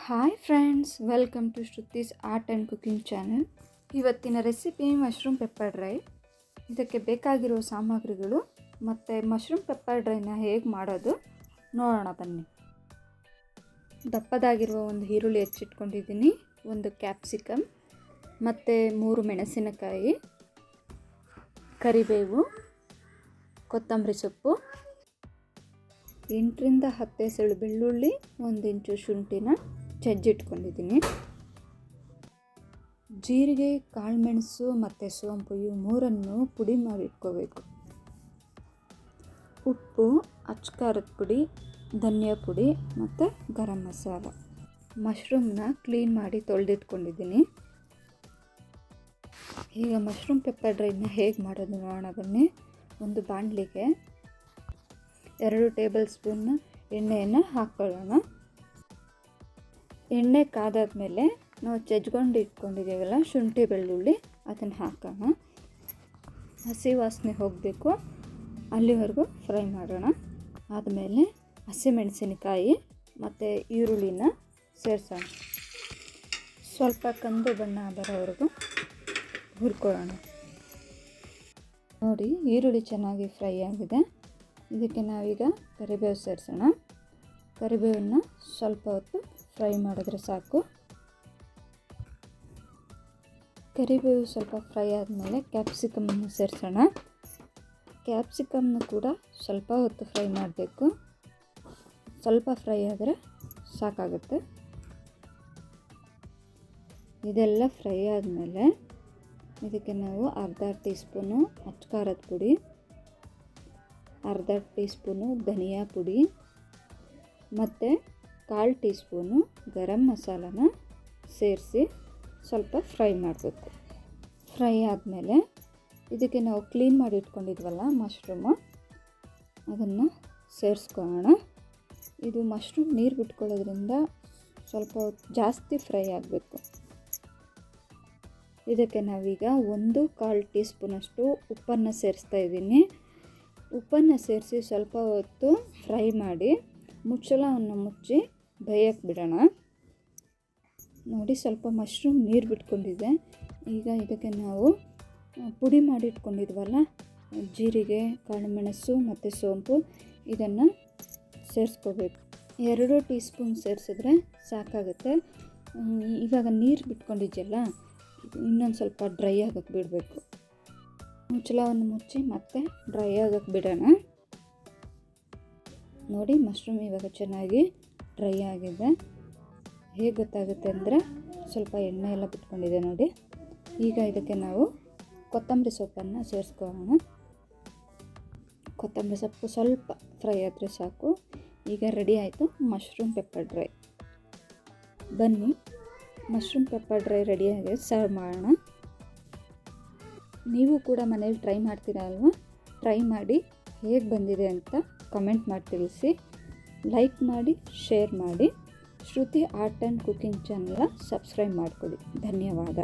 Hi friends, welcome to Shruti's art and cooking channel. ಇವತ್ತಿನ recipe mushroom pepper dry. ಇದಕ್ಕೆ ಬೇಕಾಗಿರುವ ಸಾಮಗ್ರಿಗಳು ಮತ್ತು ಮಶ್ರೂಮ್ ಪೆಪ್ಪರ್ ಡ್ರೈನ ಹೇಗೆ ಮಾಡೋದು ನೋಡೋಣ ಬನ್ನಿ. ದಪ್ಪದಾಗಿರುವ ಒಂದು ಈರುಳ್ಳಿ ಹೆಚ್ಚಿಟ್ಕೊಂಡಿದ್ದೀನಿ, ಒಂದು ಕ್ಯಾಪ್ಸಿಕಮ್ ಮತ್ತು 3 ಮೆಣಸಿನಕಾಯಿ, ಕರಿಬೇವು, ಕೊತ್ತಂಬರಿ ಸೊಪ್ಪು, 8ರಿಂದ 10 ಎಸಳು ಬೆಳ್ಳುಳ್ಳಿ, 1 ಇಂಚು ಶುಂಠಿನ ಜಜ್ಜಿಟ್ಕೊಂಡಿದ್ದೀನಿ. ಜೀರಿಗೆ, ಕಾಳುಮೆಣಸು ಮತ್ತು ಸೋಂಪು ಇವು 3 ಪುಡಿ ಮಾಡಿ ಇಟ್ಕೋಬೇಕು. ಉಪ್ಪು, ಅಚ್ಕಾರದ ಪುಡಿ, ಧನಿಯಾ ಪುಡಿ ಮತ್ತು ಗರಂ ಮಸಾಲ. ಮಶ್ರೂಮ್ನ ಕ್ಲೀನ್ ಮಾಡಿ ತೊಳೆದಿಟ್ಕೊಂಡಿದ್ದೀನಿ. ಈಗ ಮಶ್ರೂಮ್ ಪೆಪ್ಪರ್ ಡ್ರೈನ ಹೇಗೆ ಮಾಡೋದು ನೋಡೋಣ ಬನ್ನಿ. ಒಂದು ಬಾಣಲಿಗೆ 2 ಟೇಬಲ್ ಸ್ಪೂನ್ ಎಣ್ಣೆಯನ್ನು ಹಾಕ್ಕೊಳ್ಳೋಣ. ಎಣ್ಣೆ ಕಾದಾದ್ಮೇಲೆ ನಾವು ಜಜ್ಕೊಂಡು ಇಟ್ಕೊಂಡಿದ್ದೀವಲ್ಲ ಶುಂಠಿ ಬೆಳ್ಳುಳ್ಳಿ, ಅದನ್ನು ಹಾಕೋಣ. ಹಸಿ ವಾಸನೆ ಹೋಗಬೇಕು, ಅಲ್ಲಿವರೆಗೂ ಫ್ರೈ ಮಾಡೋಣ. ಆದಮೇಲೆ ಹಸಿಮೆಣಸಿನಕಾಯಿ ಮತ್ತು ಈರುಳ್ಳಿನ ಸೇರಿಸೋಣ. ಸ್ವಲ್ಪ ಕಂದು ಬಣ್ಣ ಬರೋವರೆಗೂ ಹುರ್ಕೊಳ್ಳೋಣ. ನೋಡಿ, ಈರುಳ್ಳಿ ಚೆನ್ನಾಗಿ ಫ್ರೈ ಆಗಿದೆ. ಇದಕ್ಕೆ ನಾವೀಗ ಕರಿಬೇವು ಸೇರಿಸೋಣ. ಕರಿಬೇವನ್ನು ಸ್ವಲ್ಪ ಹೊತ್ತು ಫ್ರೈ ಮಾಡಿದ್ರೆ ಸಾಕು. ಕರಿಬೇವು ಸ್ವಲ್ಪ ಫ್ರೈ ಆದಮೇಲೆ ಕ್ಯಾಪ್ಸಿಕಮನ್ನು ಸೇರಿಸೋಣ. ಕ್ಯಾಪ್ಸಿಕಮ್ನ ಕೂಡ ಸ್ವಲ್ಪ ಹೊತ್ತು ಫ್ರೈ ಮಾಡಬೇಕು. ಸ್ವಲ್ಪ ಫ್ರೈ ಆದರೆ ಸಾಕಾಗುತ್ತೆ. ಇದೆಲ್ಲ ಫ್ರೈ ಆದಮೇಲೆ ಇದಕ್ಕೆ ನಾವು ಅರ್ಧ ಟೀ ಸ್ಪೂನು ಅಚ್ಕಾರದ ಪುಡಿ, ಅರ್ಧ ಟೀ ಸ್ಪೂನು ಧನಿಯಾ ಪುಡಿ ಮತ್ತು 1/4 ಟೀ ಸ್ಪೂನು ಗರಂ ಮಸಾಲನ ಸೇರಿಸಿ ಸ್ವಲ್ಪ ಫ್ರೈ ಮಾಡಬೇಕು. ಫ್ರೈ ಆದಮೇಲೆ ಇದಕ್ಕೆ ನಾವು ಕ್ಲೀನ್ ಮಾಡಿ ಇಟ್ಕೊಂಡಿದ್ವಲ್ಲ ಮಶ್ರೂಮು, ಅದನ್ನು ಸೇರಿಸ್ಕೊಳ್ಳೋಣ. ಇದು ಮಶ್ರೂಮ್ ನೀರು ಬಿಟ್ಕೊಳ್ಳೋದ್ರಿಂದ ಸ್ವಲ್ಪ ಜಾಸ್ತಿ ಫ್ರೈ ಆಗಬೇಕು. ಇದಕ್ಕೆ ನಾವೀಗ 1/4 ಟೀ ಸ್ಪೂನಷ್ಟು ಉಪ್ಪನ್ನು ಸೇರಿಸ್ತಾ ಇದ್ದೀನಿ. ಉಪ್ಪನ್ನು ಸೇರಿಸಿ ಸ್ವಲ್ಪ ಹೊತ್ತು ಫ್ರೈ ಮಾಡಿ ಮುಚ್ಚಳವನ್ನು ಮುಚ್ಚಿ ಬೇಯಕ್ಕೆ ಬಿಡೋಣ. ನೋಡಿ, ಸ್ವಲ್ಪ ಮಶ್ರೂಮ್ ನೀರು ಬಿಟ್ಕೊಂಡಿದೆ. ಈಗ ಇದಕ್ಕೆ ನಾವು ಪುಡಿ ಮಾಡಿ ಇಟ್ಕೊಂಡಿದ್ವಲ್ಲ ಜೀರಿಗೆ, ಕಾಳುಮೆಣಸು ಮತ್ತು ಸೋಂಪು, ಇದನ್ನು ಸೇರಿಸ್ಕೋಬೇಕು. 2 ಟೀ ಸ್ಪೂನ್ ಸೇರಿಸಿದ್ರೆ ಸಾಕಾಗುತ್ತೆ. ಇವಾಗ ನೀರು ಬಿಟ್ಕೊಂಡಿದ್ಯಲ್ಲ, ಇನ್ನೊಂದು ಸ್ವಲ್ಪ ಡ್ರೈ ಆಗೋಕ್ಕೆ ಬಿಡಬೇಕು. ಮುಚ್ಚಳವನ್ನು ಮುಚ್ಚಿ ಮತ್ತೆ ಡ್ರೈ ಆಗೋಕ್ಕೆ ಬಿಡೋಣ. ನೋಡಿ, ಮಶ್ರೂಮ್ ಇವಾಗ ಚೆನ್ನಾಗಿ ಡ್ರೈ ಆಗಿದೆ. ಹೇಗೆ ಗೊತ್ತಾಗುತ್ತೆ ಅಂದರೆ ಸ್ವಲ್ಪ ಎಣ್ಣೆ ಎಲ್ಲ ಬಿಟ್ಕೊಂಡಿದೆ ನೋಡಿ. ಈಗ ಇದಕ್ಕೆ ನಾವು ಕೊತ್ತಂಬರಿ ಸೊಪ್ಪನ್ನು ಸೇರಿಸ್ಕೊಳ್ಳೋಣ. ಕೊತ್ತಂಬರಿ ಸೊಪ್ಪು ಸ್ವಲ್ಪ ಫ್ರೈ ಆದರೆ ಸಾಕು. ಈಗ ರೆಡಿ ಆಯಿತು ಮಶ್ರೂಮ್ ಪೆಪ್ಪರ್ ಡ್ರೈ. ಬನ್ನಿ, ಮಶ್ರೂಮ್ ಪೆಪ್ಪರ್ ಡ್ರೈ ರೆಡಿಯಾಗಿದೆ, ಸರ್ವ್ ಮಾಡೋಣ. ನೀವು ಕೂಡ ಮನೇಲಿ ಟ್ರೈ ಮಾಡ್ತೀರಾ ಅಲ್ವಾ? ಟ್ರೈ ಮಾಡಿ ಹೇಗೆ ಬಂದಿದೆ ಅಂತ ಕಮೆಂಟ್ ಮಾಡಿ ತಿಳಿಸಿ. ಲೈಕ್ ಮಾಡಿ, ಶೇರ್ ಮಾಡಿ. ಶ್ರುತಿ ಆರ್ಟ್ ಆ್ಯಂಡ್ ಕುಕಿಂಗ್ ಚಾನಲ್ನ ಸಬ್ಸ್ಕ್ರೈಬ್ ಮಾಡಿಕೊಳ್ಳಿ. ಧನ್ಯವಾದ.